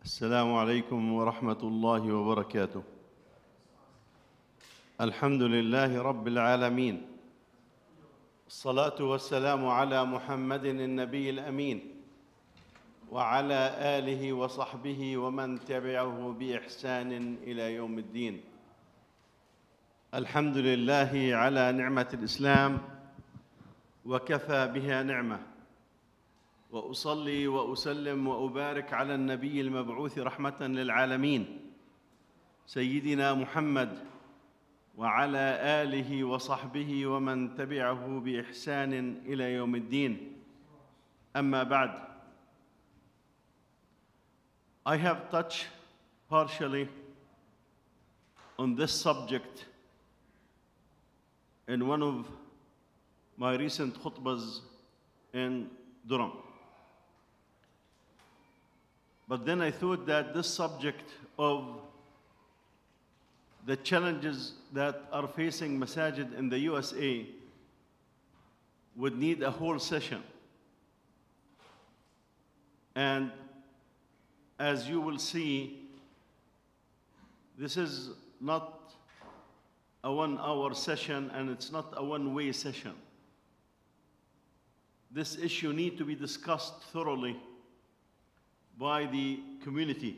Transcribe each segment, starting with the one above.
السلام عليكم ورحمة الله وبركاته. الحمد لله رب العالمين، الصلاة والسلام على محمد النبي الأمين وعلى آله وصحبه ومن تبعه بإحسان إلى يوم الدين. الحمد لله على نعمة الإسلام وكفى بها نعمة، وأصلي وأسلم وأبارك على النبي المبعوث رحمة للعالمين سيدنا محمد وعلى آله وصحبه ومن تبعه بإحسان إلى يوم الدين. أما بعد, I have touched partially on this subject in one of my recent khutbahs in Durham. But then I thought that this subject of the challenges that are facing Masajid in the USA would need a whole session. And as you will see, this is not a 1 hour session and it's not a one-way session. This issue needs to be discussed thoroughly by the community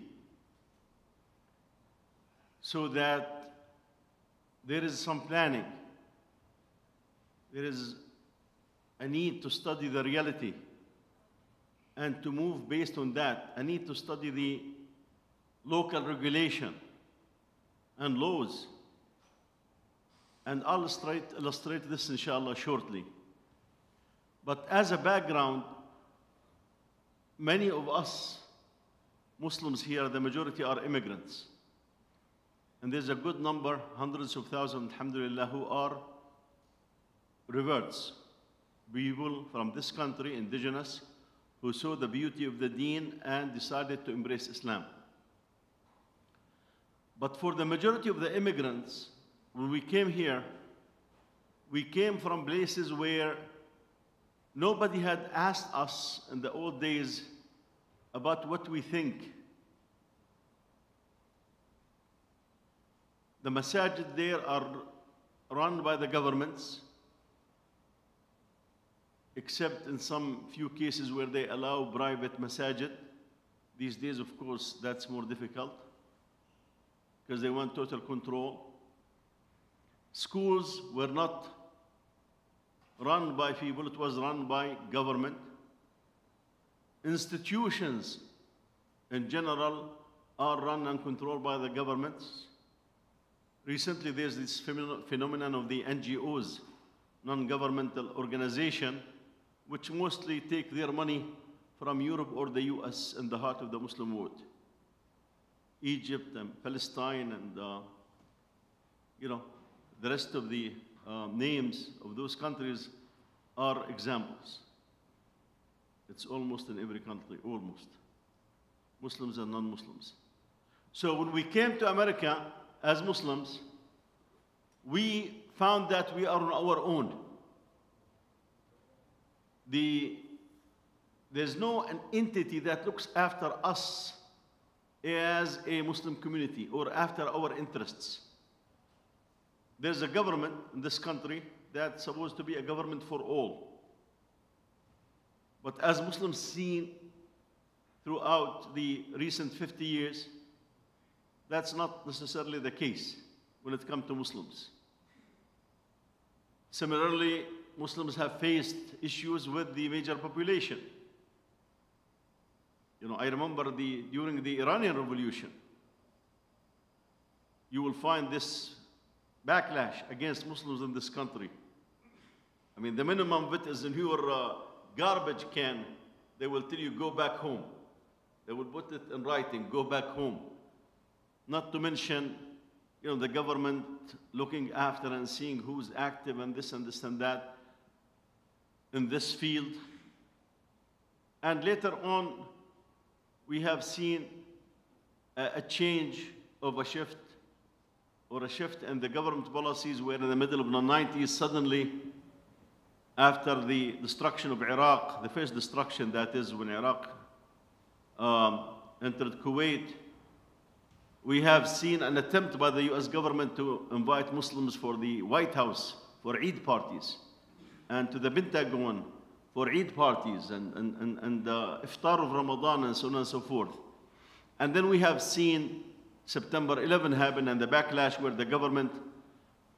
so that there is some planning. There is a need to study the reality and to move based on that. A need to study the local regulation and laws. And I'll illustrate this inshallah shortly. But as a background, many of us Muslims here, the majority are immigrants. And there's a good number, hundreds of thousands, alhamdulillah, who are reverts. People from this country, indigenous, who saw the beauty of the deen and decided to embrace Islam. But for the majority of the immigrants, when we came here, we came from places where nobody had asked us in the old days about what we think. The masajid there are run by the governments, except in some few cases where they allow private masajid. These days, of course, that's more difficult because they want total control. Schools were not run by people, it was run by government. Institutions in general are run and controlled by the governments. Recently, there's this phenomenon of the NGOs, non-governmental organization, which mostly take their money from Europe or the US in the heart of the Muslim world. Egypt and Palestine and the rest of the names of those countries are examples. It's almost in every country, almost. Muslims and non-Muslims. So when we came to America as Muslims, we found that we are on our own. There's no an entity that looks after us as a Muslim community or after our interests. There's a government in this country that's supposed to be a government for all. But as Muslims seen throughout the recent 50 years, that's not necessarily the case when it comes to Muslims. Similarly, Muslims have faced issues with the major population. I remember during the Iranian Revolution, you will find this backlash against Muslims in this country. I mean, the minimum bit is in your garbage can, they will tell you, go back home. They will put it in writing, go back home. Not to mention, the government looking after and seeing who's active and this and this and that in this field. And later on, we have seen a change of a shift in the government policies, where in the middle of the 90s, suddenly, after the destruction of Iraq, the first destruction, that is when Iraq entered Kuwait, we have seen an attempt by the US government to invite Muslims for the White House for Eid parties, and to the Pentagon for Eid parties, and Iftar of Ramadan, and so on and so forth. And then we have seen September 11 happen, and the backlash where the government,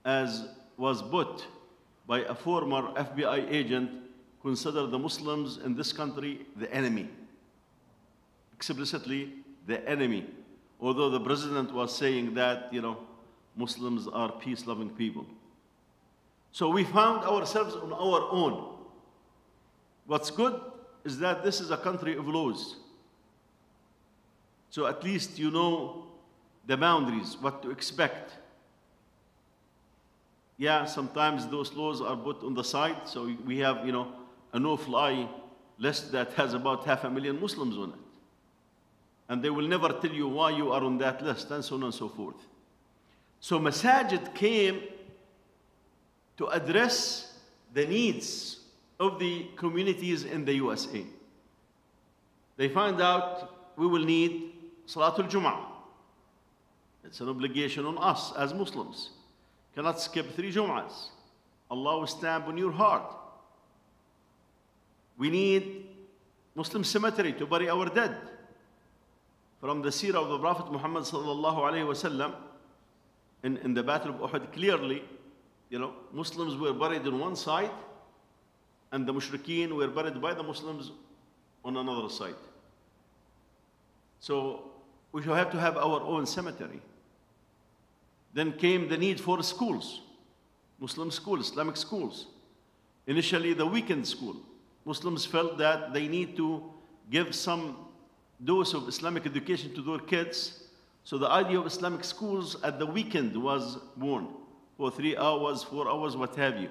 as was put by a former FBI agent, consider the Muslims in this country the enemy. Explicitly, the enemy. Although the president was saying that, Muslims are peace-loving people. So we found ourselves on our own. What's good is that this is a country of laws. So at least you know the boundaries, what to expect. Yeah, sometimes those laws are put on the side, so we have, a no-fly list that has about 500,000 Muslims on it. And they will never tell you why you are on that list, and so on and so forth. So Masajid came to address the needs of the communities in the USA. They find out we will need Salatul Jum'ah. It's an obligation on us as Muslims. Cannot skip 3 Jum'ahs. Allah will stamp on your heart. We need Muslim cemetery to bury our dead. From the seerah of the Prophet Muhammad sallallahu alaihi wasallam, in the Battle of Uhud, clearly, Muslims were buried on one side, and the mushrikeen were buried by the Muslims on another side. So we shall have to have our own cemetery. Then came the need for schools, Muslim schools, Islamic schools. Initially, the weekend school. Muslims felt that they need to give some dose of Islamic education to their kids. So the idea of Islamic schools at the weekend was born, for 3 hours, 4 hours, what have you.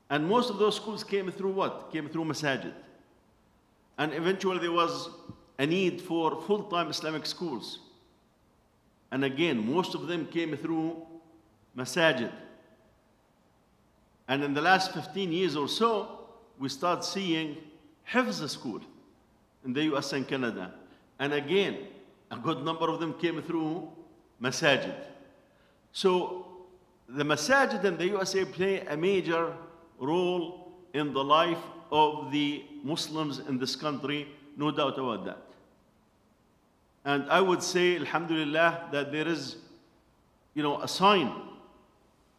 And most of those schools came through what? Came through Masajid. And eventually there was a need for full-time Islamic schools. And again, most of them came through Masajid. And in the last 15 years or so, we start seeing Hifz school in the US and Canada. And again, a good number of them came through Masajid. So the Masajid in the USA play a major role in the life of the Muslims in this country, no doubt about that. And I would say, alhamdulillah, that there is, a sign.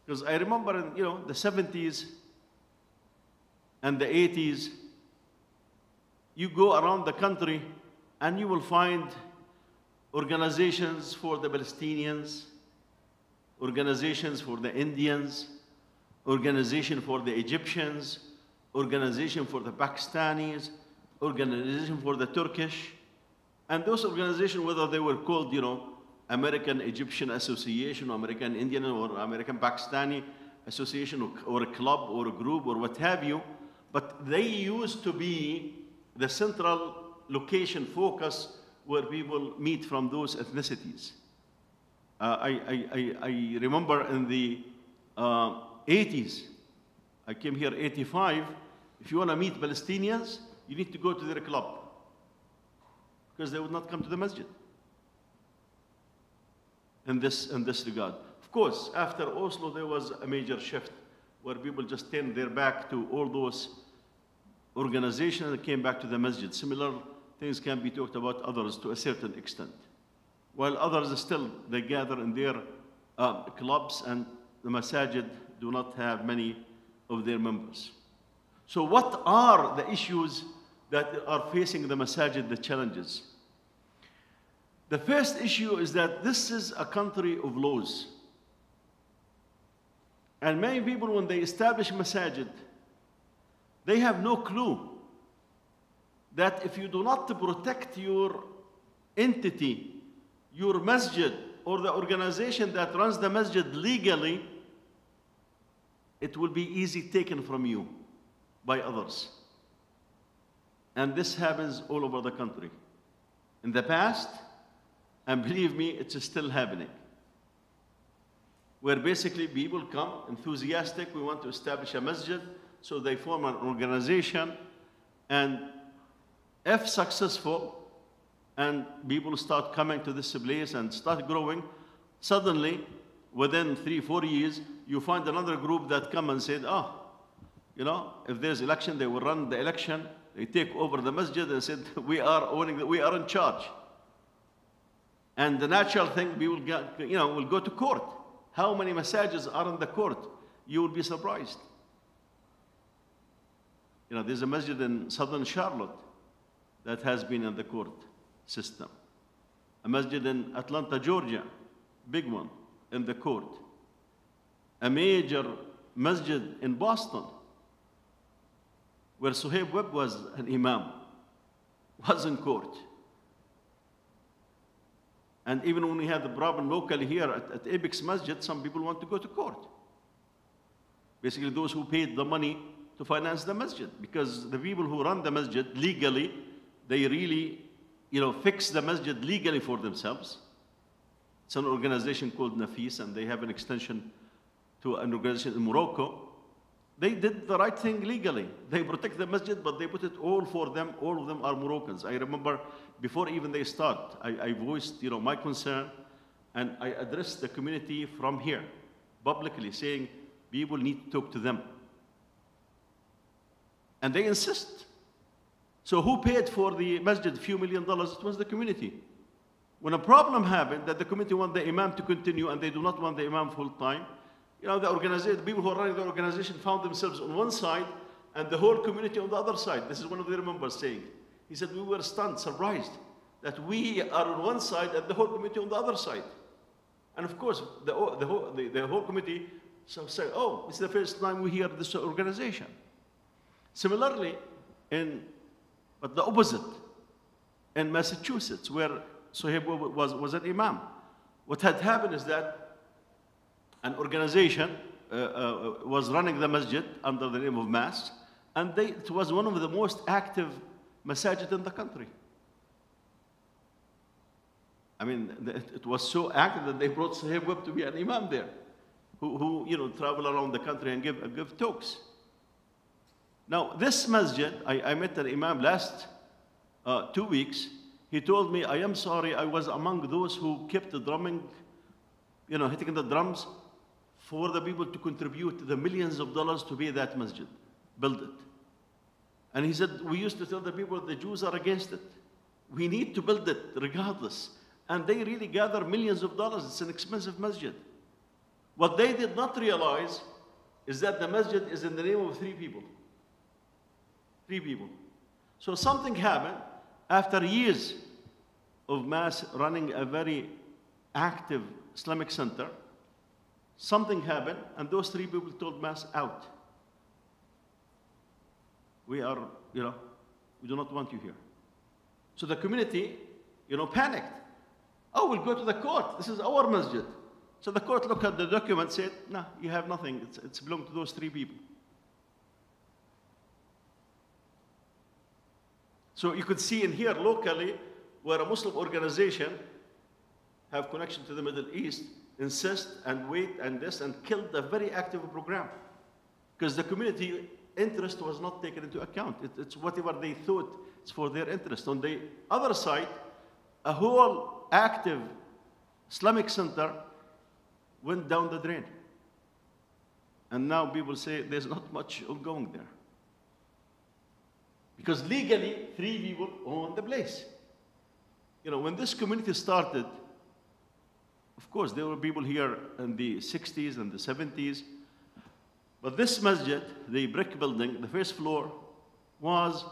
Because I remember in, the 70s and the 80s, you go around the country and you will find organizations for the Palestinians, organizations for the Indians, organization for the Egyptians, organization for the Pakistanis, organization for the Turkish. And those organizations, whether they were called, American Egyptian Association, or American Indian, or American Pakistani Association, or a club, or a group, or what have you, but they used to be the central location focus where people meet from those ethnicities. I remember in the 80s, I came here 85, if you want to meet Palestinians, you need to go to their club, because they would not come to the masjid in this regard. Of course, after Oslo, there was a major shift where people just turned their back to all those organizations and came back to the masjid. Similar things can be talked about others to a certain extent. While others still, they gather in their clubs, and the masajid do not have many of their members. So what are the issues that are facing the masajid, the challenges? The first issue is that this is a country of laws. And many people, when they establish masajid, they have no clue that if you do not protect your entity, your masjid, or the organization that runs the masjid legally, it will be easy taken from you by others. And this happens all over the country. In the past, and believe me, it's still happening, where basically people come enthusiastic, we want to establish a masjid, so they form an organization, and if successful, and people start coming to this place and start growing. Suddenly, within 3-4 years, you find another group that come and said, you know, if there's election, they will run the election. They take over the masjid and said, we are in charge. And the natural thing, we will get, we'll go to court. How many masajids are in the court? You will be surprised. You know, there's a masjid in southern Charlotte that has been in the court system. A masjid in Atlanta, Georgia, big one, in the court. A major masjid in Boston, where Suhaib Webb was an imam, was in court. And even when we had the problem locally here at Apex Masjid, some people want to go to court. Basically, those who paid the money to finance the masjid, because the people who run the masjid legally, they really, fix the masjid legally for themselves. It's an organization called Nafis, and they have an extension to an organization in Morocco. They did the right thing legally. They protect the masjid, but they put it all for them. All of them are Moroccans. I remember before even they start, I voiced, my concern, and I addressed the community from here, publicly, saying people need to talk to them. And they insist. So who paid for the masjid a few $1 million? It was the community. When a problem happened, that the community want the imam to continue, and they do not want the imam full time, the people who are running the organization found themselves on one side and the whole community on the other side. This is one of their members saying. He said, we were stunned, surprised, that we are on one side and the whole community on the other side. And of course, the whole committee said, it's the first time we hear this organization. Similarly, but the opposite, in Massachusetts, where Suhaib was an imam, what had happened is that an organization was running the masjid under the name of Mass, and it was one of the most active masajid in the country. I mean, it was so active that they brought Suhaib Webb to be an imam there, who travel around the country and give talks. Now, this masjid, I met an imam last 2 weeks. He told me, I am sorry, I was among those who kept the drumming, hitting the drums for the people to contribute the millions of dollars to pay that masjid, build it. And he said, we used to tell the people the Jews are against it. We need to build it regardless. And they really gather millions of dollars. It's an expensive masjid. What they did not realize is that the masjid is in the name of 3 people. 3 people. So something happened after years of Mass running a very active Islamic center. Something happened, and those 3 people told Mass out. We are, we do not want you here. So the community, panicked. Oh, we'll go to the court. This is our masjid. So the court looked at the document, said, no, you have nothing. It's belonged to those 3 people. So you could see in here locally where a Muslim organization have connection to the Middle East, insist and wait and this, and killed a very active program. Because the community interest was not taken into account. It's whatever they thought it's for their interest. On the other side, a whole active Islamic center went down the drain. And now people say there's not much ongoing there. Because legally, 3 people own the place. When this community started, of course, there were people here in the 60s and the 70s. But this masjid, the brick building, the first floor, was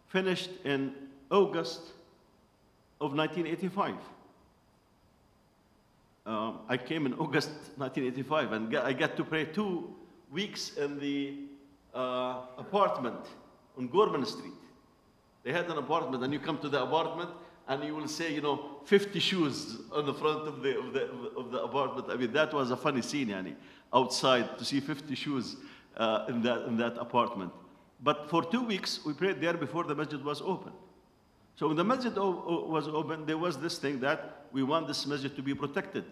finished in August of 1985. I came in August 1985, and I got to pray 2 weeks in the apartment on Gorman Street. They had an apartment, and you come to the apartment, and you will say, 50 shoes on the front of the apartment. I mean, that was a funny scene, outside to see 50 shoes in that apartment. But for 2 weeks, we prayed there before the masjid was open. So when the masjid was open, there was this thing that we want this masjid to be protected.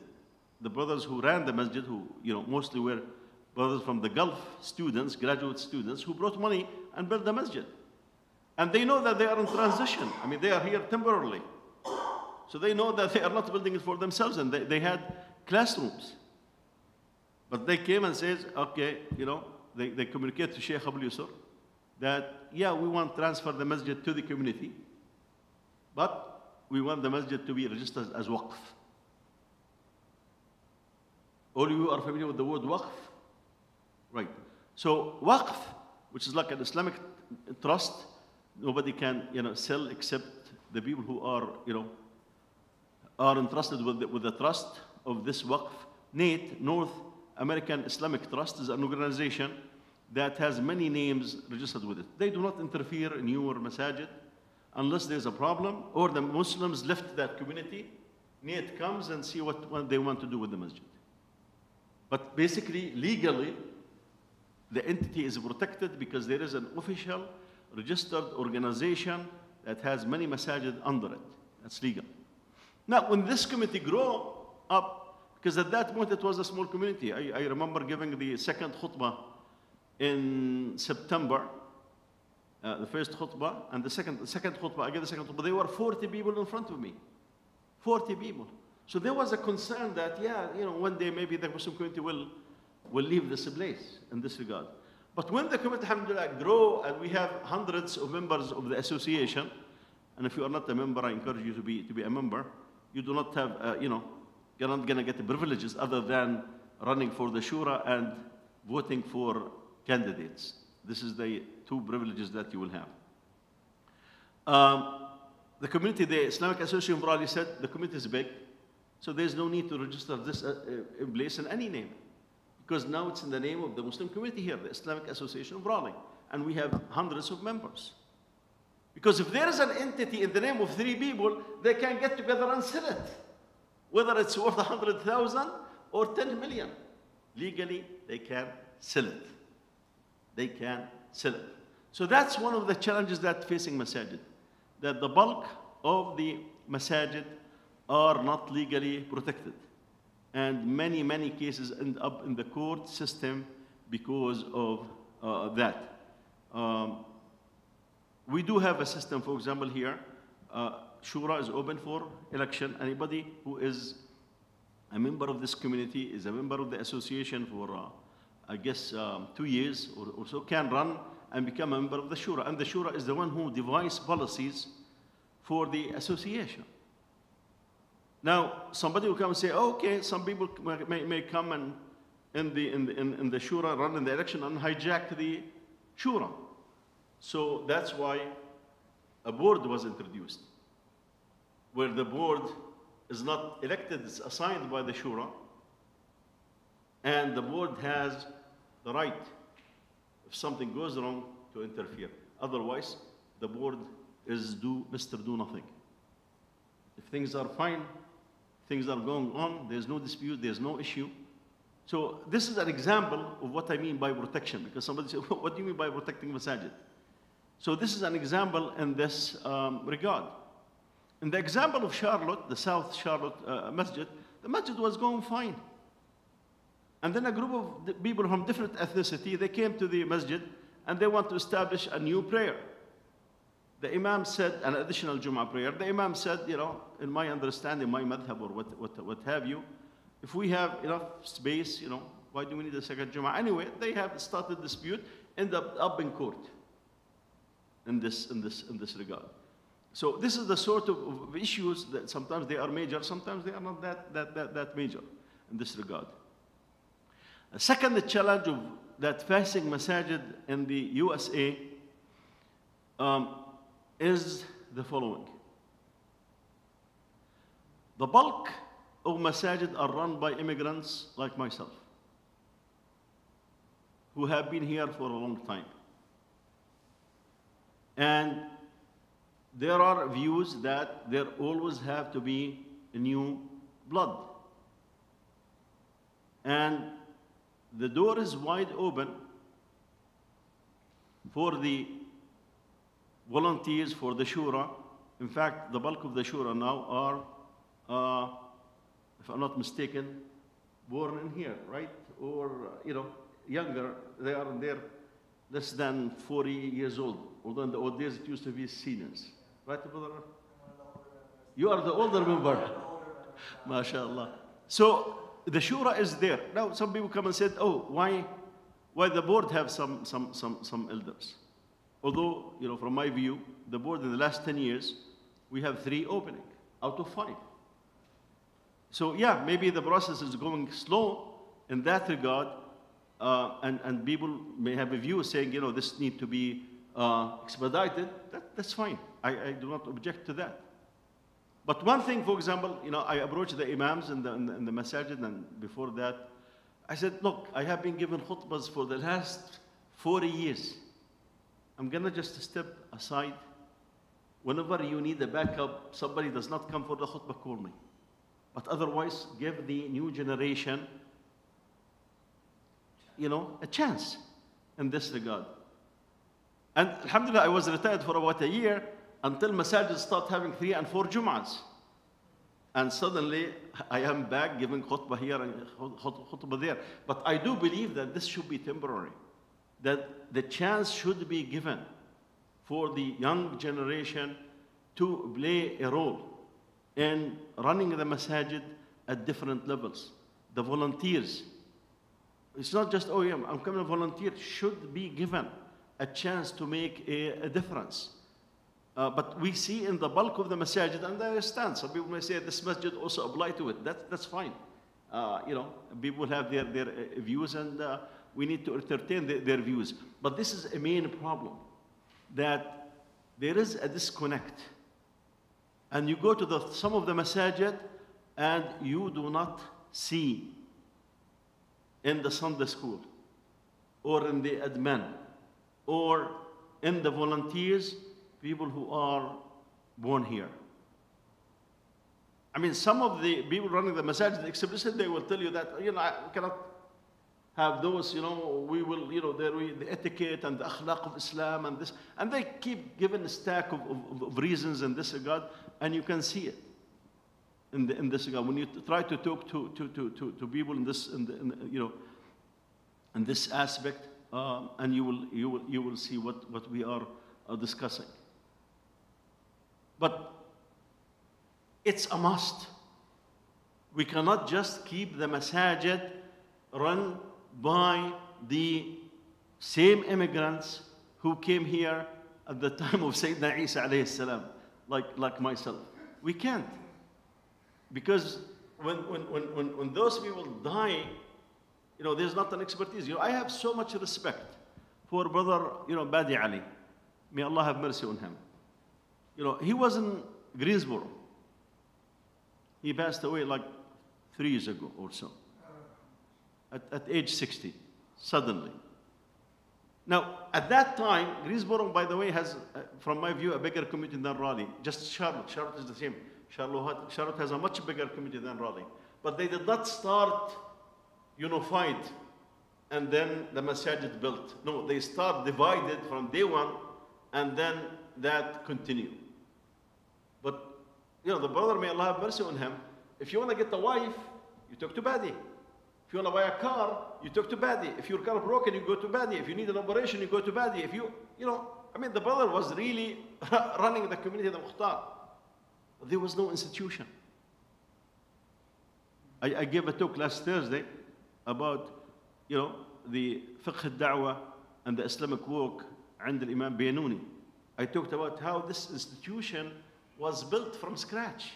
The brothers who ran the masjid, who mostly were brothers from the Gulf students, graduate students, who brought money and built the masjid. And they know that they are in transition. I mean, they are here temporarily. So they know that they are not building it for themselves, and they had classrooms. But they came and says, okay, they communicate to Sheikh Abu Yusuf that, yeah, we want to transfer the masjid to the community, but we want the masjid to be registered as waqf. All you are familiar with the word waqf? Right. So waqf, which is like an Islamic trust, nobody can sell except the people who are entrusted with the trust of this waqf. NATE, North American Islamic Trust, is an organization that has many names registered with it. They do not interfere in your masajid unless there's a problem or the Muslims left that community. NATE comes and see what they want to do with the masjid. But basically, legally, the entity is protected because there is an official registered organization that has many masajid under it. That's legal. Now, when this community grew up, because at that point it was a small community. I remember giving the second khutbah in September, the first khutbah, and the second khutbah, I gave the second khutbah. There were 40 people in front of me. 40 people. So there was a concern that, one day maybe the Muslim community will leave this place in this regard. But when the community, alhamdulillah, grow and we have hundreds of members of the association, and if you are not a member, I encourage you to be a member. You do not have, you're not going to get the privileges other than running for the shura and voting for candidates. This is the two privileges that you will have. The community, the Islamic Association of Raleigh said the community is big, so there's no need to register this place in any name, because now it's in the name of the Muslim community here, the Islamic Association of Raleigh, and we have hundreds of members. Because if there is an entity in the name of 3 people, they can get together and sell it, whether it's worth 100,000 or 10 million. Legally, they can sell it. They can sell it. So that's one of the challenges that facing masajid, that the bulk of the masajid are not legally protected. And many, many cases end up in the court system because of that. We do have a system, for example, here. Shura is open for election. Anybody who is a member of this community, is a member of the association for, I guess, 2 years or so, can run and become a member of the Shura. And the Shura is the one who devises policies for the association. Now, somebody will come and say, oh, okay, some people may come and in the Shura, run in the election and hijack the Shura. So that's why a board was introduced, where the board is not elected, it's assigned by the Shura, and the board has the right, if something goes wrong, to interfere. Otherwise, the board is Mr. Do Nothing. If things are fine, things are going on, there's no dispute, there's no issue. So this is an example of what I mean by protection, because somebody said, what do you mean by protecting masajid? So this is an example in this regard. In the example of Charlotte, the South Charlotte Masjid, the masjid was going fine. And then a group of people from different ethnicity, they came to the masjid and they want to establish a new prayer. The Imam said, an additional Jum'ah prayer, the Imam said, in my understanding, my madhab or what have you, if we have enough space, why do we need a second Jum'ah? Anyway, they have started dispute, end up in court in this regard. So this is the sort of issues that sometimes they are major, sometimes they are not that major in this regard. A second challenge that facing masajid in the USA is the following. The bulk of masajid are run by immigrants like myself, who have been here for a long time. And there are views that there always have to be new blood. And the door is wide open for the volunteers for the Shura. In fact, the bulk of the Shura now are, if I'm not mistaken, born in here, right? Or, younger. They're less than 40 years old. Although in the old days it used to be seniors. Right, brother? You are the older member. MashaAllah. So the shura is there. Now some people come and said, oh, why the board have some elders? Although, from my view, the board in the last 10 years, we have 3 opening out of 5. So yeah, maybe the process is going slow in that regard, and people may have a view saying, this need to be expedited. That's fine. I do not object to that. But one thing, for example, I approached the imams in the masajid, and before that, I said, look, I have been given khutbahs for the last 40 years. I'm going to just step aside. Whenever you need a backup, somebody does not come for the khutbah, call me. But otherwise, give the new generation, a chance in this regard. And alhamdulillah, I was retired for about a year until Masajid start having 3 and 4 Jum'ahs. And suddenly, I am back giving khutbah here and khutbah there. But I do believe that this should be temporary, that the chance should be given for the young generation to play a role in running the masajid at different levels. The volunteers, it's not just, oh yeah, I'm coming to volunteer, should be given a chance to make a difference. But we see in the bulk of the masajid, and I understand, some people may say this masjid also apply to it. That's fine. People have their views, and we need to entertain their views. But this is a main problem, that there is a disconnect. And you go to some of the masajid, and you do not see in the Sunday school, or in the admin, or in the volunteers, people who are born here. I mean, some of the people running the masajid explicitly, they will tell you that, we cannot have those, we will, the etiquette and the akhlaq of Islam and this. And they keep giving a stack of reasons in this regard, and you can see it in this regard. When you try to talk to people in this, in this aspect, and you will see what we are discussing. But it's a must. We cannot just keep the masajid run by the same immigrants who came here at the time of Sayyidina Isa alayhi salam, like myself. We can't. Because when those people die, there's not an expertise. I have so much respect for brother, Badi Ali. May Allah have mercy on him. He was in Greensboro. He passed away like 3 years ago or so. At age 60, suddenly. Now, at that time, Greensboro, by the way, has, from my view, a bigger community than Raleigh. Just Charlotte. Charlotte is the same. Charlotte has a much bigger community than Raleigh. But they did not start unified and then the masajid built. No, they start divided from day one, and then that continued. But, the brother, may Allah have mercy on him, if you want to get a wife, you talk to Badi. If you want to buy a car, you talk to Badi. If your car broken, you go to Badi. If you need an operation, you go to Badi. If the brother was really running the community of the Mukhtar. There was no institution. I gave a talk last Thursday about, the fiqh al-da'wah and the Islamic work عند الإمام بينوني. I talked about how this institution was built from scratch.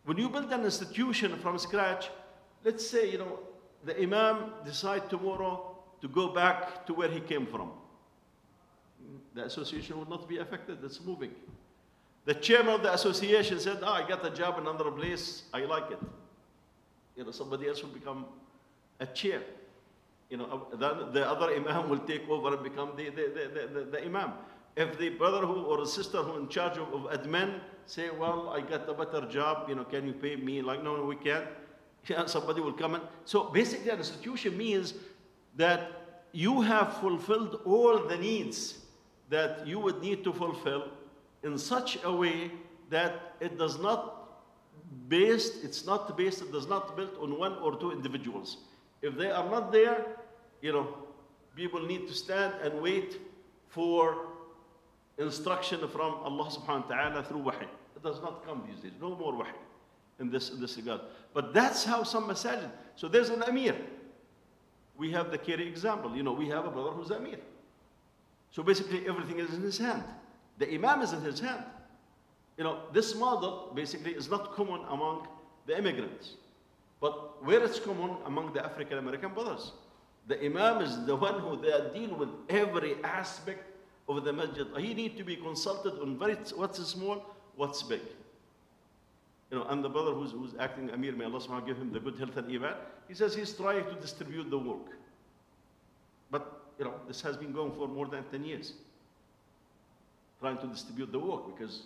When you build an institution from scratch, let's say, the Imam decide tomorrow to go back to where he came from. The association would not be affected, it's moving. The chairman of the association said, I got a job in another place, I like it. Somebody else will become a chair. The other Imam will take over and become the Imam. If the brother or the sister who in charge of admin say, well, I got a better job, can you pay me? Like, no, we can't. Somebody will come in. So basically an institution means that you have fulfilled all the needs that you would need to fulfill in such a way that it does not it does not build on 1 or 2 individuals. If they are not there, people need to stand and wait for instruction from Allah subhanahu wa ta'ala through wahi. It does not come these days. No more wahi in this regard. But that's how some masajid. So there's an amir. We have the Keri example. You know, we have a brother who's amir. So basically everything is in his hand. The imam is in his hand. You know, this model basically is not common among the immigrants. But where it's common among the African American brothers. The imam is the one who they deal with every aspect of the masjid. He needs to be consulted on what's small, what's big. You know, and the brother who's acting amir, may Allah subhanahu wa ta'ala give him the good health and iman, he says he's trying to distribute the work. But, you know, this has been going for more than 10 years. Trying to distribute the work because,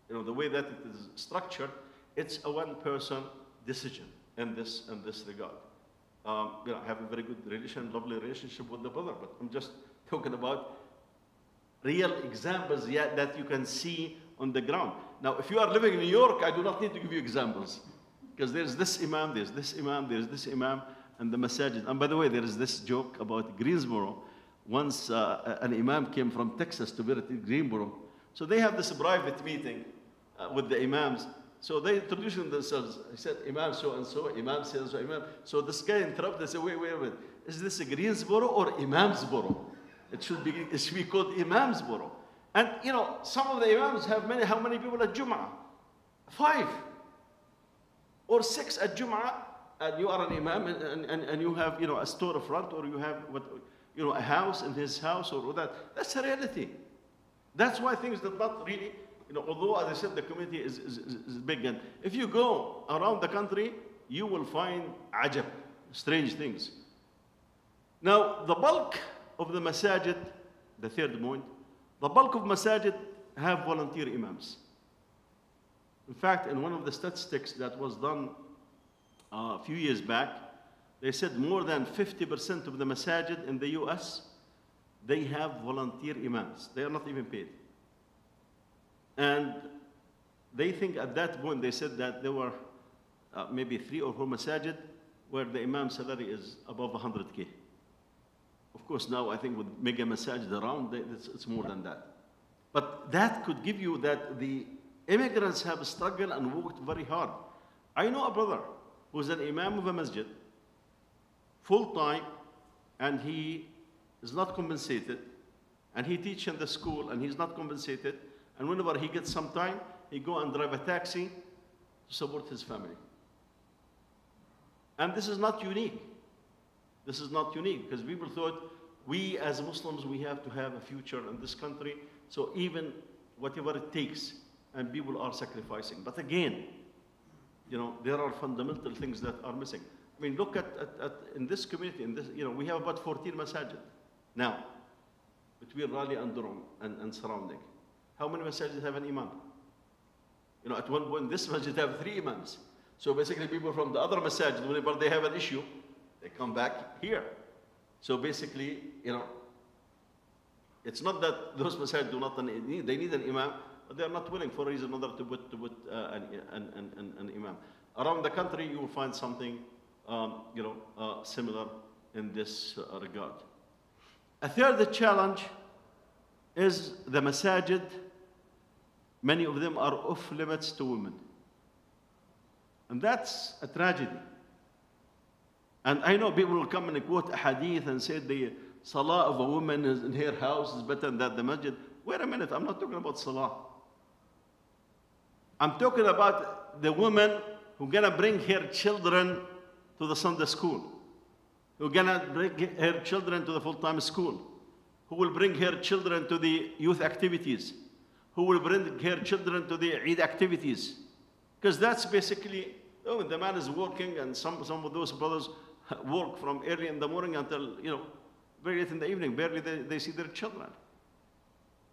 you know, the way that it is structured, it's a one-person decision in this regard. You know, I have a very good lovely relationship with the brother, but I'm just talking about real examples that you can see on the ground. Now, if you are living in New York, I do not need to give you examples because there's this imam, there's this imam, there's this imam, and the masajid. And by the way, there is this joke about Greensboro. Once an imam came from Texas to visit Greensboro. So they have this private meeting with the imams. So they introduced themselves. He said, Imam so-and-so, Imam so-and-so, Imam. So this guy interrupted and said, wait a minute. Is this a Greensboro or Imamsboro? It should be called Imamsboro. And, you know, some of the imams have how many people at Jum'ah? 5 or 6 at Jum'ah. And you are an imam and you have, you know, a storefront or you have, you know, a house in his house or that. That's a reality. That's why things that not really, you know, although, as I said, the community is big. And if you go around the country, you will find ajab, strange things. Now, the bulk of the masajid, the third point, the bulk of masajid have volunteer imams. In fact, in one of the statistics that was done a few years back, they said more than 50% of the masajid in the US, they have volunteer imams. They are not even paid. And they think at that point, they said that there were maybe 3 or 4 masajid where the imam salary is above 100K. Of course, now I think with mega masajid around, it's more than that. But that could give you that the immigrants have struggled and worked very hard. I know a brother who's an imam of a masjid, full-time, and he is not compensated, and he teaches in the school, and he's not compensated, and whenever he gets some time, he go and drive a taxi to support his family. And this is not unique. This is not unique, because people thought we as Muslims, we have to have a future in this country, so even whatever it takes, and people are sacrificing. But again, you know, there are fundamental things that are missing. I mean, look at in this community, you know, we have about 14 masajid now, between Raleigh and Durham and surrounding. How many masajid have an imam? You know, at one point, this masjid have 3 imams. So basically, people from the other masajid, whenever they have an issue, they come back here. So basically, you know, it's not that those masajid do not need, they need an imam, but they are not willing for a reason or another to put an imam. Around the country, you will find something, you know, similar in this regard. A third challenge is the masajid. Many of them are off limits to women. And that's a tragedy. And I know people will come and quote a hadith and say the salah of a woman in her house is better than the masjid. Wait a minute, I'm not talking about salah. I'm talking about the woman who's gonna bring her children to the Sunday school, who's gonna bring her children to the full-time school, who will bring her children to the youth activities, who will bring her children to the Eid activities. Because that's basically, oh, the man is working, and some of those brothers work from early in the morning until, you know, very late in the evening. Barely they see their children.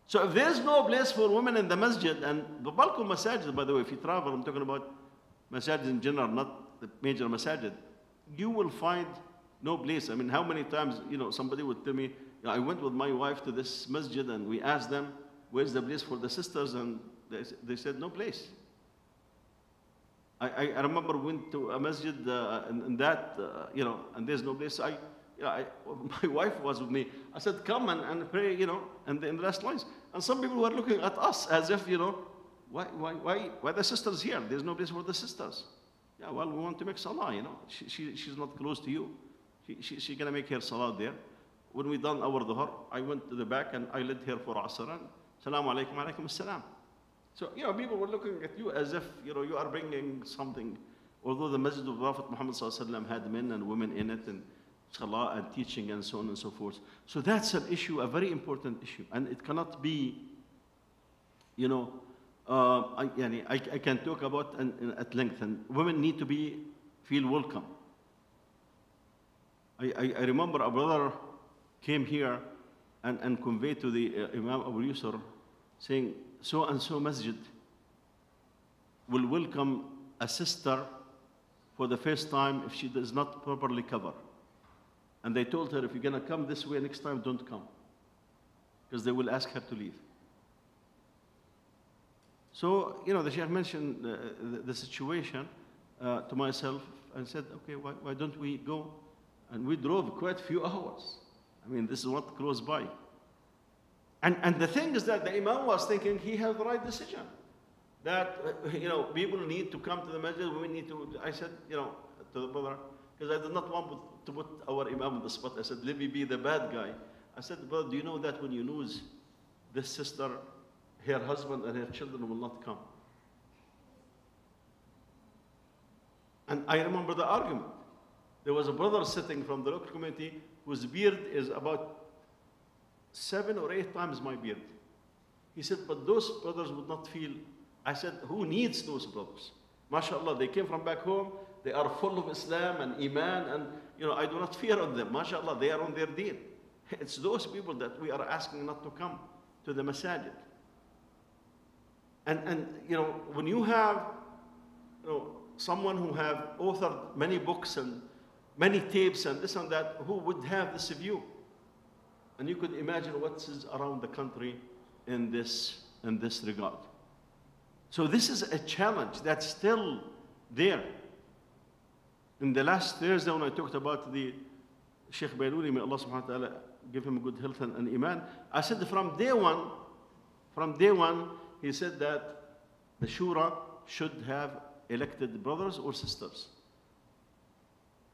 So if there's no place for women in the masjid, and the bulk of masajid, by the way, if you travel, I'm talking about masajid in general, not the major masajid, you will find no place. I mean, how many times, you know, somebody would tell me, you know, I went with my wife to this masjid and we asked them, where's the place for the sisters? And they said, no place. I remember went to a masjid in that, you know, and there's no place. My wife was with me. I said, come and pray, in the last lines. And some people were looking at us as if, why the sisters here? There's no place for the sisters. Yeah, well, we want to make salah, she's not close to you. She's going to make her salah there. When we done our dhuhr, I went to the back and I led her for asr. And Salaam alaikum, alaikum assalam. So, people were looking at you as if, you are bringing something. Although the Masjid of Prophet Muhammad had men and women in it, and salah and teaching and so on and so forth. So that's an issue, a very important issue. And it cannot be, I can talk about at length. And women need to feel welcome. I remember a brother came here and conveyed to the Imam Abu Yusr, saying, so and so masjid will welcome a sister for the first time if she does not properly cover. And they told her, if you're going to come this way next time, don't come, because they will ask her to leave. So, the Shaykh mentioned the situation to myself and said, okay, why don't we go? And we drove quite a few hours. I mean, this is not close by. And the thing is that the Imam was thinking he had the right decision. That, people need to come to the masjid, we need to, I said, to the brother, because I did not want to put our Imam on the spot. I said, let me be the bad guy. I said, brother, do you know that when you lose this sister, her husband and her children will not come? And I remember the argument. There was a brother sitting from the local community whose beard is about 7 or 8 times my beard. He said, but those brothers would not feel. I said, who needs those brothers? MashaAllah, they came from back home. They are full of Islam and Iman, and I do not fear on them. MashaAllah, they are on their deen. It's those people that we are asking not to come to the Masajid. And when you have someone who have authored many books and many tapes and this and that, who would have this view? And you could imagine what is around the country in this regard. So this is a challenge that's still there. In the last Thursday, when I talked about the Sheikh Bailuni, may Allah subhanahu wa ta'ala give him good health and iman, I said from day one, he said that the Shura should have elected brothers or sisters.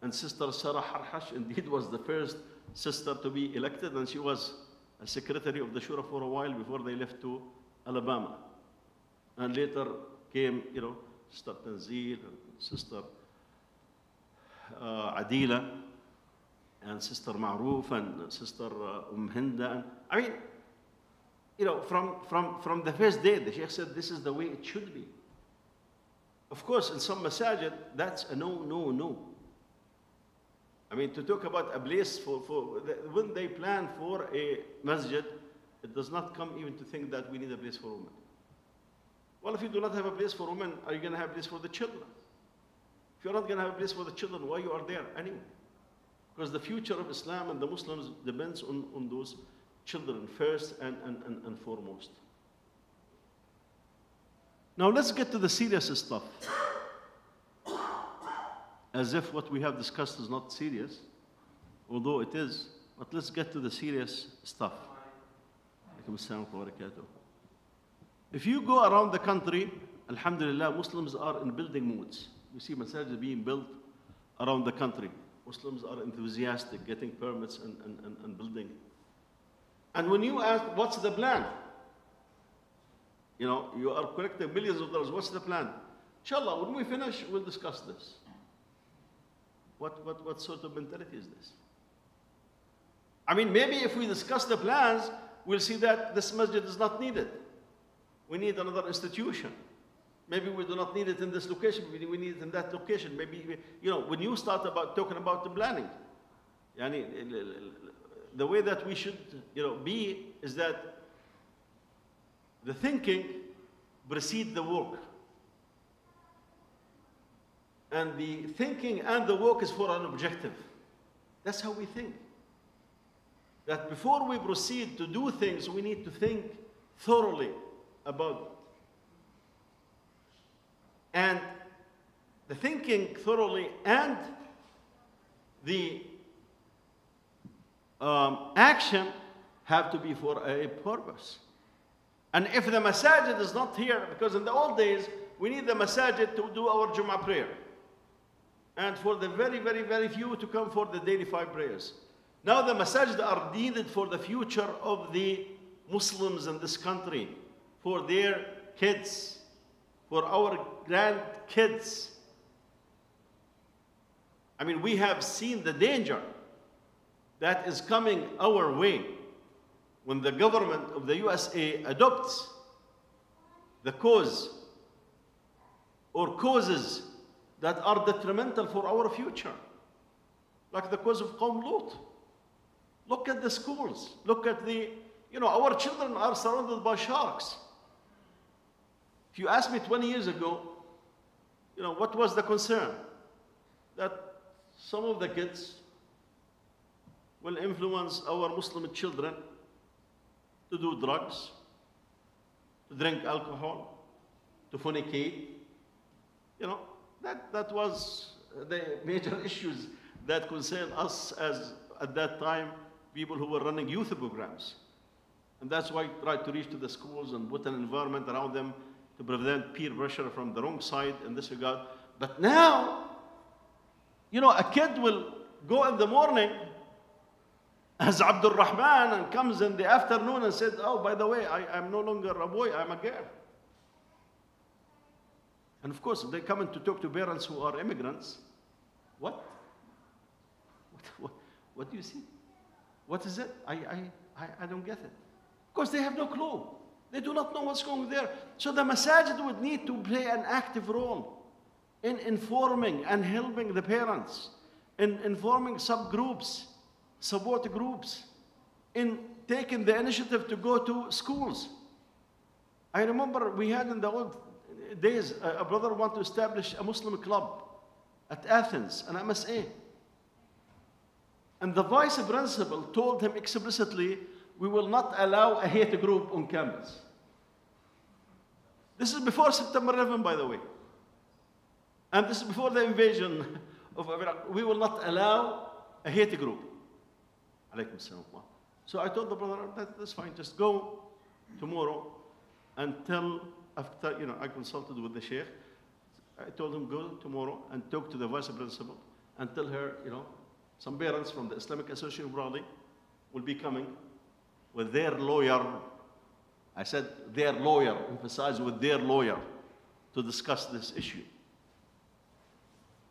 And Sister Sarah Harhash indeed was the first sister to be elected, and she was a secretary of the Shura for a while before they left to Alabama. And later came, Sister Tanzil, and Sister Adila, and Sister Ma'roof, and Sister Hinda. I mean, from the first day, the Sheikh said this is the way it should be. Of course, in some masajid, that's a no. I mean, to talk about a place when they plan for a masjid, it does not come even to think that we need a place for women. Well, if you do not have a place for women, are you going to have a place for the children? If you're not going to have a place for the children, why you are there anyway? Because the future of Islam and the Muslims depends on those children first and foremost. Now let's get to the serious stuff. As if what we have discussed is not serious, although it is, but let's get to the serious stuff. If you go around the country, alhamdulillah, Muslims are in building moods. You see masajid being built around the country. Muslims are enthusiastic, getting permits and building. And when you ask, what's the plan? You are collecting millions of dollars. What's the plan? Inshallah, when we finish, we'll discuss this. What sort of mentality is this? I mean, maybe if we discuss the plans, we'll see that this masjid is not needed. We need another institution. Maybe we do not need it in this location, we need it in that location. Maybe, when you start talking about the planning, the way that we should, be is that the thinking precedes the work. And the thinking and the work is for an objective. That's how we think. That before we proceed to do things, we need to think thoroughly about it. And the thinking thoroughly and the action have to be for a purpose. And if the masajid is not here, because in the old days, we need the masajid to do our Jum'ah prayer. And for the very, very, very few to come for the daily 5 prayers. Now the masajid are needed for the future of the Muslims in this country, for their kids, for our grandkids. I mean, we have seen the danger that is coming our way when the government of the USA adopts the cause or causes that are detrimental for our future, like the cause of Qawm Lut. Look at the schools. Look at the, our children are surrounded by sharks. If you asked me 20 years ago, what was the concern? That some of the kids will influence our Muslim children to do drugs, to drink alcohol, to fornicate. That was the major issues that concerned us as, at that time, people who were running youth programs. And that's why I tried to reach to the schools and put an environment around them to prevent peer pressure from the wrong side in this regard. But now, a kid will go in the morning as Abdul Rahman and comes in the afternoon and said, oh, by the way, I'm no longer a boy, I'm a girl. And of course, they come in to talk to parents who are immigrants. What do you see? What is it? I don't get it. Of course, they have no clue. They do not know what's going there. So the masajid would need to play an active role in informing and helping the parents, in informing subgroups, support groups, in taking the initiative to go to schools. I remember we had in the old days, a brother wanted to establish a Muslim club at Athens, an MSA. And the vice principal told him explicitly, we will not allow a hate group on campus. This is before September 11, by the way. And this is before the invasion of Iraq. We will not allow a hate group. Alaykum salam. So I told the brother, that's fine, just go tomorrow and tell, after, I consulted with the sheikh. I told him, go tomorrow and talk to the vice principal and tell her, some parents from the Islamic Association of Raleigh will be coming with their lawyer. I said their lawyer, emphasize with their lawyer, to discuss this issue.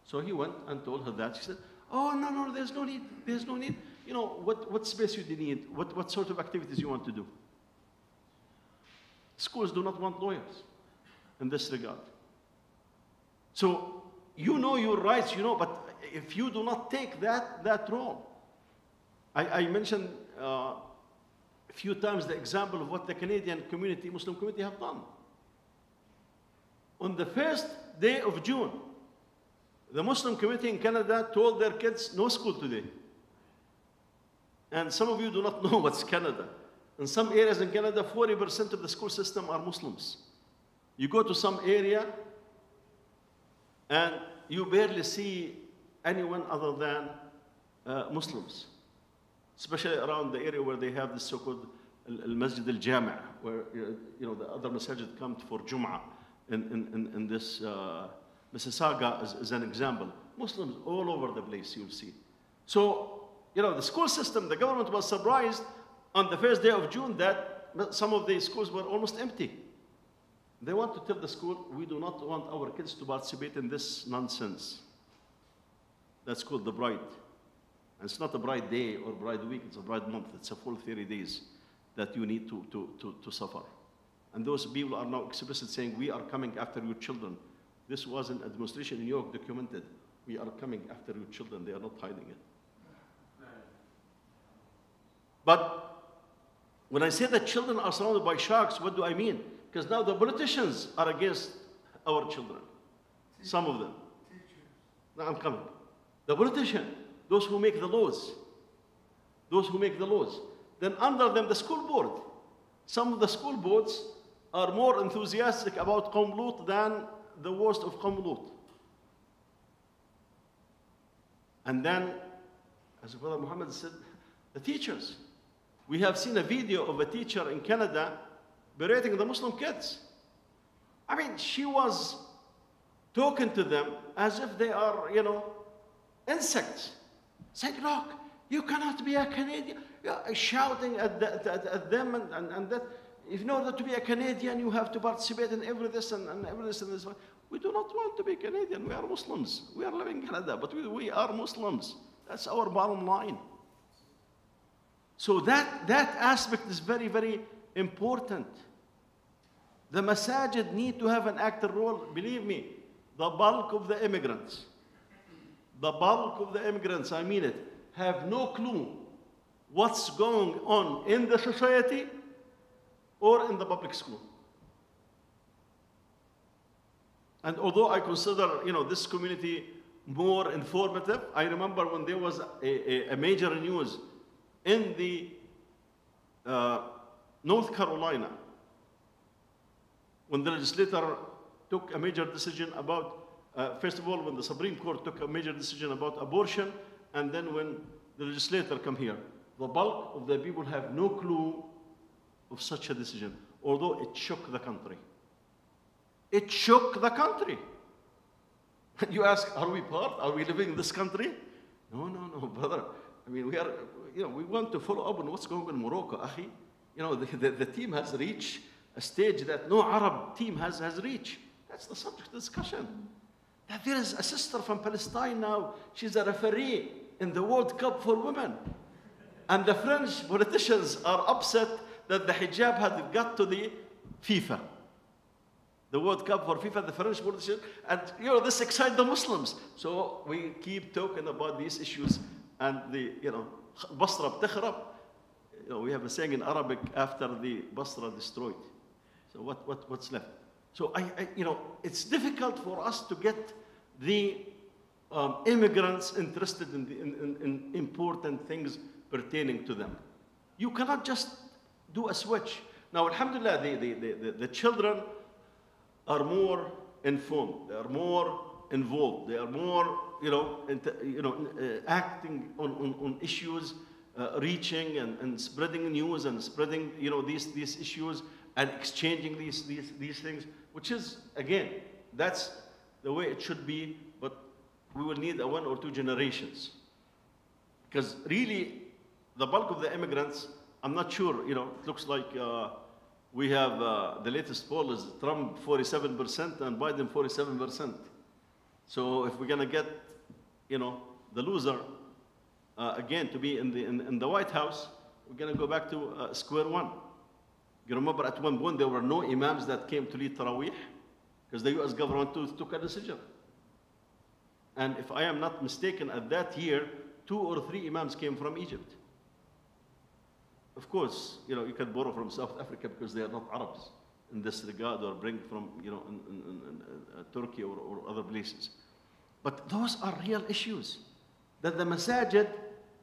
So he went and told her that. She said, oh, no, there's no need, there's no need. What space you need, what sort of activities you want to do. Schools do not want lawyers in this regard. So, your rights, but if you do not take that role. I mentioned a few times the example of what the Canadian community, Muslim community have done. On the first day of June, the Muslim community in Canada told their kids, no school today. And some of you do not know what's Canada. In some areas in Canada, 40% of the school system are Muslims. You go to some area, and you barely see anyone other than Muslims, especially around the area where they have the so-called Masjid al-Jami', where the other masajid come for Jum'ah. In this Mississauga is an example. Muslims all over the place, you'll see. So, the school system, the government was surprised on the first day of June that some of the schools were almost empty. They want to tell the school, we do not want our kids to participate in this nonsense. That's called the Bride. And it's not a Bride Day or Bride Week, it's a Bride Month. It's a full 30 days that you need to suffer. And those people are now explicit saying, we are coming after your children. This was an administration in New York documented. We are coming after your children. They are not hiding it. But when I say that children are surrounded by sharks, what do I mean? Because now the politicians are against our children. Some of them. Now I'm coming. The politician, those who make the laws. Those who make the laws. Then under them, the school board. Some of the school boards are more enthusiastic about Qawm Lut than the worst of Qawm Lut. And then, as Brother Muhammad said, The teachers. We have seen a video of a teacher in Canada berating the Muslim kids. I mean, she was talking to them as if they are, insects. Saying, look, you cannot be a Canadian. Shouting at them and that. If in order to be a Canadian, you have to participate in every this and every this and this. We do not want to be Canadian. We are Muslims. We are living in Canada, but we are Muslims. That's our bottom line. So that aspect is very, very important. The Masajid need to have an active role. Believe me, the bulk of the immigrants, I mean it, have no clue what's going on in the society or in the public school. And although I consider, this community more informative, I remember when there was a major news in the North Carolina, when the legislator took a major decision about, first of all, when the Supreme Court took a major decision about abortion, and then when the legislator come here, the bulk of the people have no clue of such a decision, although it shook the country. It shook the country. You ask, are we part? Are we living in this country? No, brother. I mean, we are, we want to follow up on what's going on in Morocco, akhi. The team has reached a stage that no Arab team has reached. That's the subject of discussion. That there is a sister from Palestine now. She's a referee in the World Cup for women. And the French politicians are upset that the hijab had got to the FIFA. The World Cup for FIFA, the French politicians. And, this excites the Muslims. So we keep talking about these issues. And the, Basra btakhrab. We have a saying in Arabic, after the Basra destroyed. So what's left? So it's difficult for us to get the immigrants interested in important things pertaining to them. You cannot just do a switch. Now, alhamdulillah, the children are more informed. They are more involved. They are more, acting on issues, reaching and spreading news and spreading, these issues and exchanging these things, which is, again, that's the way it should be, but we will need 1 or 2 generations. Because really, the bulk of the immigrants, I'm not sure, it looks like we have, the latest poll is Trump 47% and Biden 47%. So if we're going to get, the loser, again, to be in the White House, we're going to go back to square one. You remember at one point there were no imams that came to lead Taraweeh because the US government took a decision. And if I am not mistaken, at that year, 2 or 3 imams came from Egypt. Of course, you can borrow from South Africa because they are not Arabs in this regard, or bring from, in Turkey or other places. But those are real issues that the Masajid,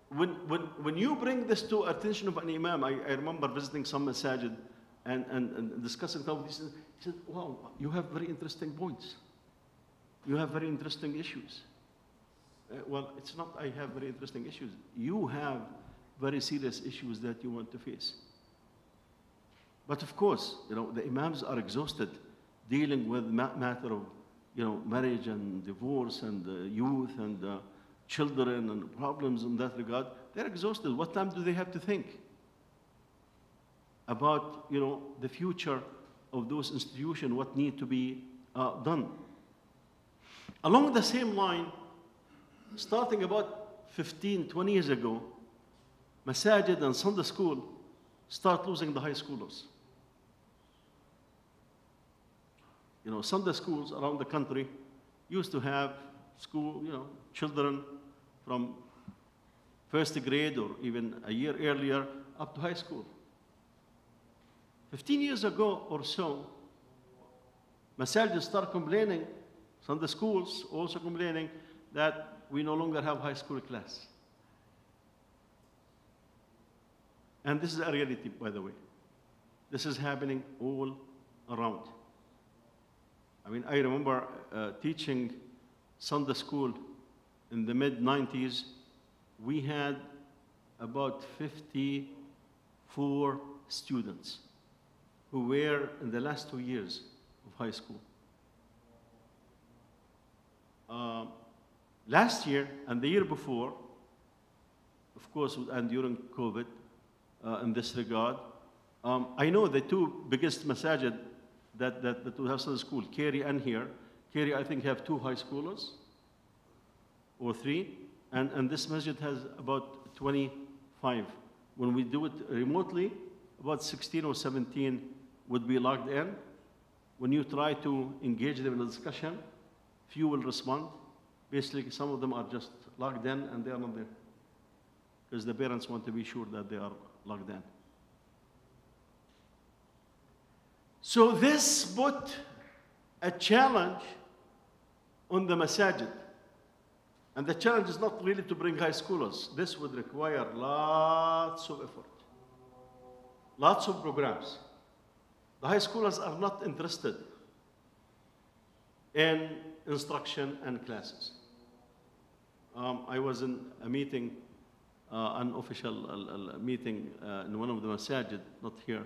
when you bring this to attention of an imam, I remember visiting some Masajid and discussing some of these things. He said, wow, you have very interesting points. You have very interesting issues. Well, it's not I have very interesting issues. You have very serious issues that you want to face. But of course, the imams are exhausted dealing with matter of, marriage and divorce and youth and children and problems in that regard. They're exhausted. What time do they have to think about, the future of those institutions, what need to be done? Along the same line, starting about 15, 20 years ago, Masajid and Sunday school start losing the high schoolers. Sunday schools around the country used to have school, children from first grade or even a year earlier up to high school. 15 years ago or so, Masajid start complaining, Sunday schools also complaining that we no longer have high school class. And this is a reality, by the way. This is happening all around. I mean, I remember teaching Sunday school in the mid-90s. We had about 54 students who were in the last 2 years of high school. Last year and the year before, of course, and during COVID, in this regard, I know the two biggest masajid that we have in school, Keri and here. Keri, I think, have 2 high schoolers or 3, and this masjid has about 25. When we do it remotely, about 16 or 17 would be logged in. When you try to engage them in a discussion, few will respond. Basically, some of them are just logged in and they are not there, because the parents want to be sure that they are logged in. So this put a challenge on the masajid. And the challenge is not really to bring high schoolers. This would require lots of effort, lots of programs. The high schoolers are not interested in instruction and classes. I was in a meeting, an official meeting in one of the masajid, not here,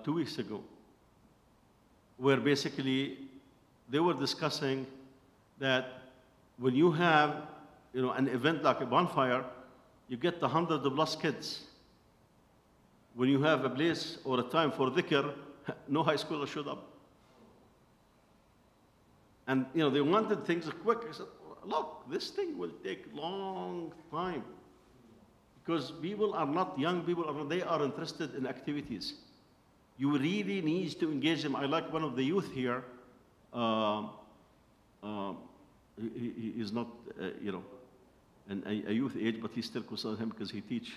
2 weeks ago, where basically they were discussing that when you have, an event like a bonfire, you get 100+ kids. When you have a place or a time for dhikr, no high schooler showed up. And they wanted things quick. I said, look, this thing will take long time, because people are not young people, they are interested in activities. You really need to engage them. I like one of the youth here. He is not, a youth age, but he still considers him because he teach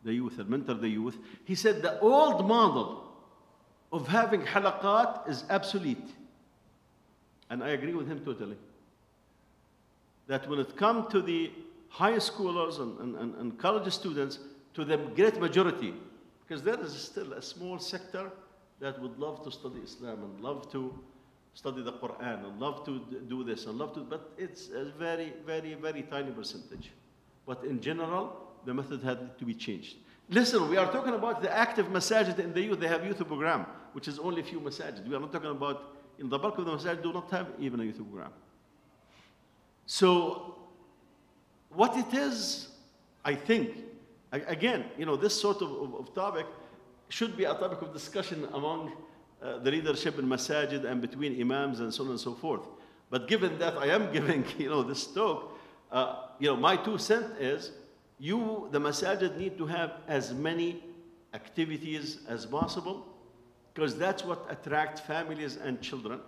the youth and mentor the youth. He said the old model of having halaqat is obsolete. And I agree with him totally. That when it comes to the high schoolers and college students, to the great majority, because there is still a small sector that would love to study Islam and love to study the Quran and love to do this and love to, but it's a very, very, very tiny percentage. But in general, the method had to be changed. Listen, we are talking about the active masajid in the youth. They have youth program, which is only a few masajid. We are not talking about, in the bulk of the masajid do not have even a youth program. So what it is, I think, again, this sort of topic should be a topic of discussion among the leadership in masajid and between imams and so on and so forth. But given that I am giving, this talk, my 2 cents is, the masajid need to have as many activities as possible, because that's what attracts families and children.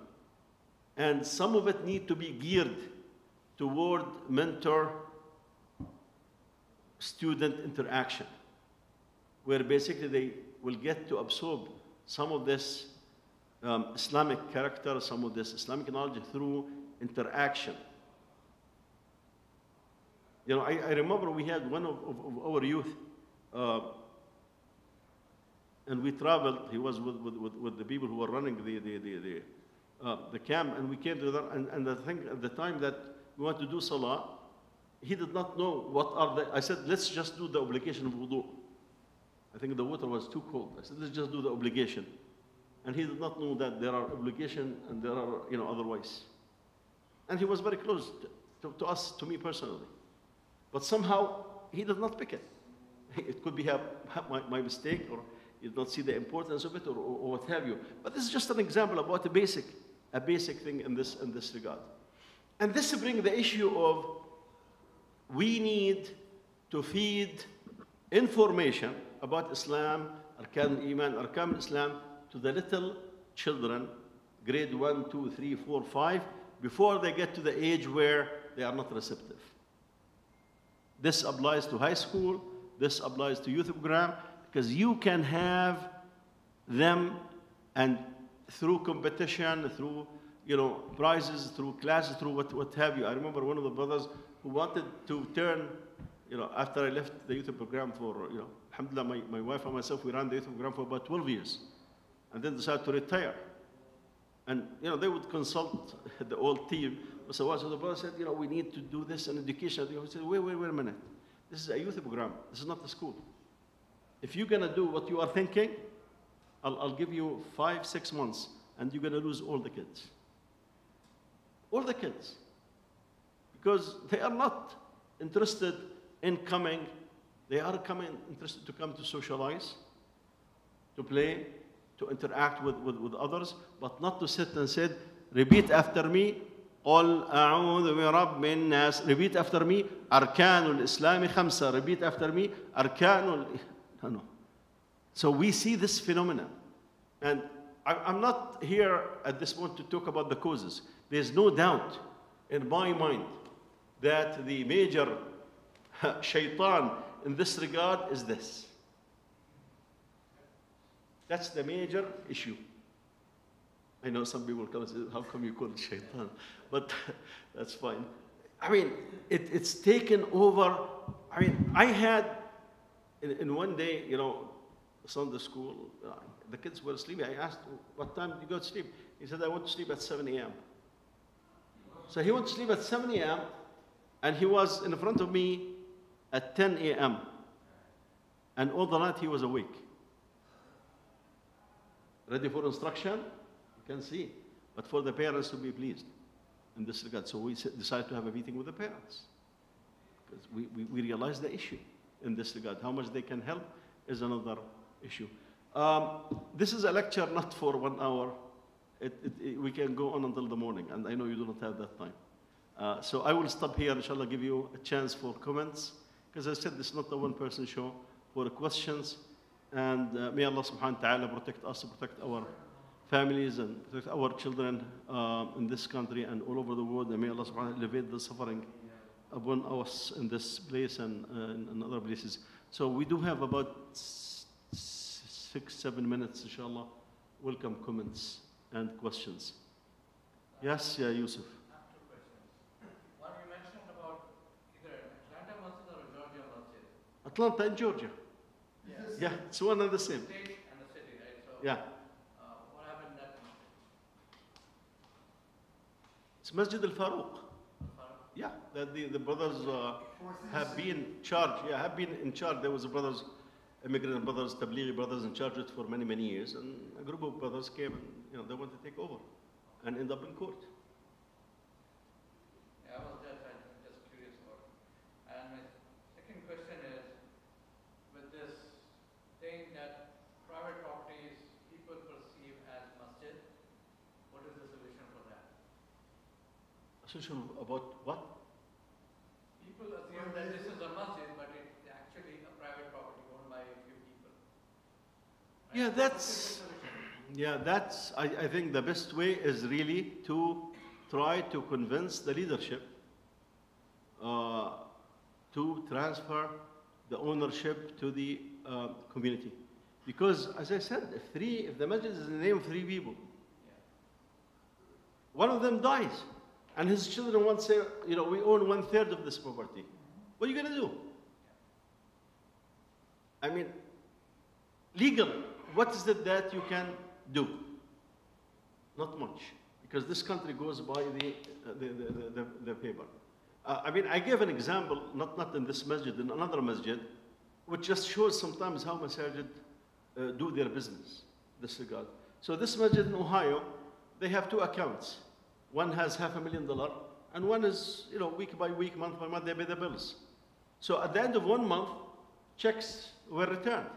And some of it need to be geared toward mentor-student interaction, where basically they will get to absorb some of this Islamic character, some of this Islamic knowledge through interaction. I remember we had one of our youth, and we traveled. He was with the people who were running the camp, and we came together. And I think at the time that we want to do salah, he did not know what are the. I said, let's just do the obligation of wudu. I think the water was too cold. I said, let's just do the obligation. And he did not know that there are obligation and there are, otherwise. And he was very close to us, to me personally. But somehow, he did not pick it. It could be my mistake, or he did not see the importance of it, or what have you. But this is just an example about a basic thing in this regard. And this brings the issue of, we need to feed information about Islam, Arkan al-Iman, Arkan al-Islam, to the little children, grade 1, 2, 3, 4, 5, before they get to the age where they are not receptive. This applies to high school, this applies to youth program, because you can have them, and through competition, through prizes, through classes, through what have you. I remember one of the brothers who wanted to turn, after I left the youth program for, alhamdulillah, my wife and myself, we ran the youth program for about 12 years, and then decided to retire. And they would consult the old team. So the brother said, we need to do this in education. He said, wait a minute. This is a youth program. This is not a school. If you're going to do what you are thinking, I'll give you 5-6 months, and you're going to lose all the kids. All the kids. Because they are not interested in coming. They are interested to come to socialize, to play, to interact with others, but not to sit and say, repeat after me, قل أعوذ برب الناس. Repeat after me, أركان الإسلام خمسة. Repeat after me, أركان. No. So we see this phenomenon. And I'm not here at this point to talk about the causes. There's no doubt in my mind that the major shaitan in this regard is this. That's the major issue. I know some people come and say, how come you call it shaitan? But that's fine. I mean, it's taken over. I mean, I had, in one day, you know, Sunday school, the kids were sleeping. I asked, what time did you go to sleep? He said, I went to sleep at 7 a.m. So he went to sleep at 7 a.m. and he was in front of me at 10 a.m. And all the night he was awake. Ready for instruction? You can see. But for the parents to be pleased in this regard. So we decided to have a meeting with the parents. Because we realized the issue in this regard. How much they can help is another issue. This is a lecture not for 1 hour. We can go on until the morning, and I know you do not have that time. So I will stop here, inshallah, give you a chance for comments. Because as I said, this is not a one-person show. For questions, and may Allah subhanahu wa ta'ala protect us, protect our families, and protect our children in this country and all over the world, and may Allah subhanahu wa ta'ala alleviate the suffering upon us in this place and in other places. So we do have about 6-7 minutes, inshallah. Welcome comments and questions. Yes, yeah, Yusuf. I have 2 questions. One, you mentioned about either Atlanta Masjid or Georgia Masjid. Atlanta and Georgia. Yes. Yeah, it's one and the same. State and the city, right? So, Yeah. What happened in that masjid? It's Masjid al-Faruq. Yeah, the brothers have been charged. Yeah, have been in charge. There was a brothers, immigrant brothers, Tablighi brothers in charge of it for many, many years. And a group of brothers came and, you know, they wanted to take over and end up in court. Yeah, I was just curious about it. And my second question is, with this thing that private properties people perceive as masjid, what is the solution for that? Solution about what? People assume that this is a masjid, but it's actually a private property owned by a few people. Right? Yeah, So that's. what is the solution? Yeah, that's, I think the best way is really to try to convince the leadership to transfer the ownership to the community. Because, as I said, if the masjid is in the name of 3 people, one of them dies, and his children want to say, you know, we own 1/3 of this property. What are you going to do? I mean, legally, what is it that you can do? Not much, because this country goes by the paper. I mean, I gave an example, not in this masjid, in another masjid, which just shows sometimes how Masajid do their business in this regard. So this masjid in Ohio, they have 2 accounts. One has $500,000, and one is, you know, week by week, month by month, they pay the bills. So at the end of 1 month, checks were returned.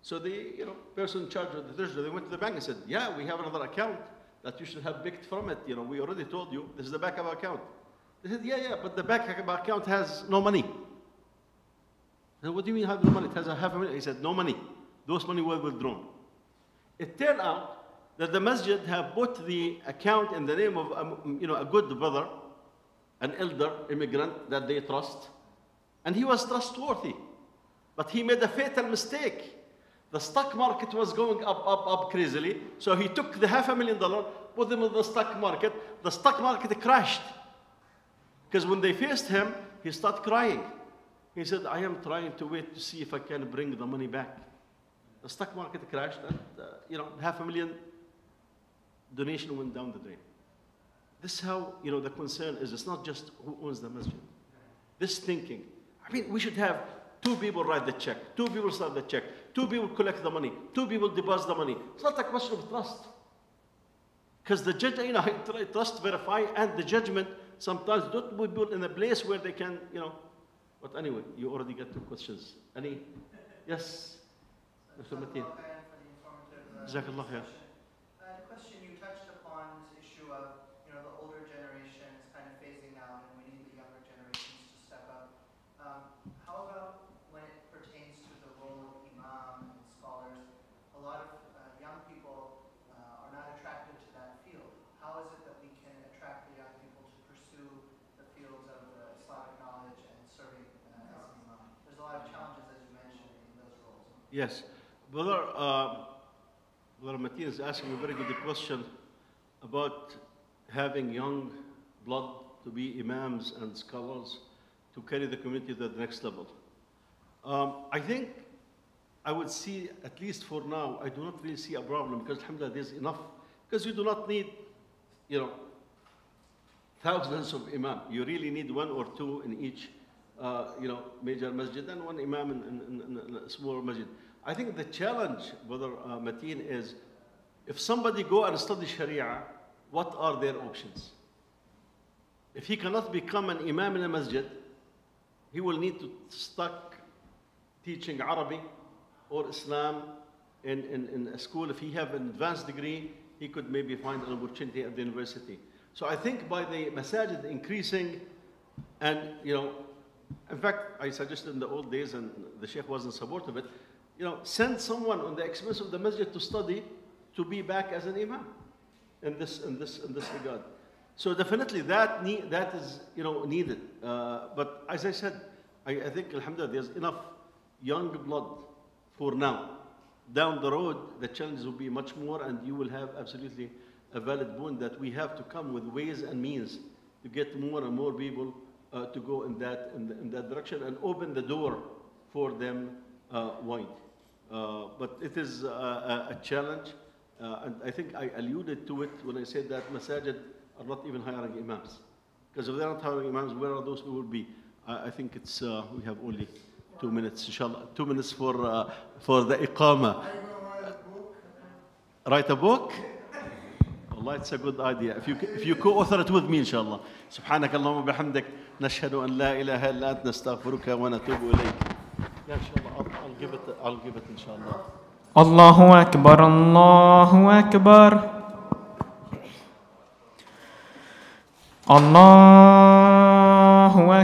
So the person in charge of the treasury, they went to the bank and said, yeah, we have another account that you should have picked from it. You know, we already told you, this is the backup account. They said, yeah, but the backup account has no money. I said, what do you mean have no money? It has $500,000. He said, no money. Those money were withdrawn. It turned out that the masjid have put the account in the name of a good brother, an elder immigrant that they trust, and he was trustworthy. But he made a fatal mistake. The stock market was going up crazily, so he took the $500,000, put them in the stock market. The stock market crashed. Because when they faced him, he started crying. He said, I am trying to wait to see if I can bring the money back. The stock market crashed, and $500,000 donation went down the drain. This is how the concern is. It's not just who owns the masjid. this thinking. I mean, we should have 2 people write the check, 2 people sign the check, 2 people collect the money, 2 people deposit the money. It's not a question of trust. Because the judge, trust, verify, and the judgment sometimes don't put people in a place where they can, But anyway, you already get 2 questions. Any? Yes? Mr. Mateen. Jazakallah khair. The question you touched upon this issue of, the older generation is kind of phasing out and we need the younger generations to step up. How about when it pertains to the role of imam and scholars? A lot of young people are not attracted to that field. How is it that we can attract the young people to pursue the fields of Islamic knowledge and serving as an imam? There's a lot of challenges, as you mentioned, in those roles. Yes. Brother Mateen is asking a very good question about having young blood to be imams and scholars to carry the community to the next level. I think I would see, at least for now, I do not really see a problem because alhamdulillah there's enough, because you do not need, thousands of imam. You really need 1 or 2 in each, major masjid and 1 imam in a smaller masjid. I think the challenge, Brother Mateen, is if somebody go and study Sharia, what are their options? If he cannot become an imam in a masjid, he will need to stuck teaching Arabic or Islam in a school. If he have an advanced degree, he could maybe find an opportunity at the university. So I think by the Masajid increasing, and in fact, I suggested in the old days, and the Sheikh wasn't supportive of it, send someone on the expense of the masjid to study, to be back as an imam in this regard. So definitely that is needed. But as I said, I think alhamdulillah there's enough young blood for now. Down the road, the challenges will be much more, and you will have absolutely a valid point that we have to come with ways and means to get more and more people to go in that direction and open the door for them wide. But it is a challenge, and I think I alluded to it when I said that Masajid are not even hiring imams. Because if they're not hiring imams, where are those people be? I think it's, we have only 2 minutes, inshallah. 2 minutes for the iqama. Write a book? Allah, it's a good idea. If you co-author it with me, inshallah. سبحانك اللهم وبحمدك نشهد أن لا إله إلا أنت نستغفرك ونتوب إليك. Yeah, inshallah. I'll give it, inshallah. Allahu Akbar, Allahu Akbar. Allahu Akbar.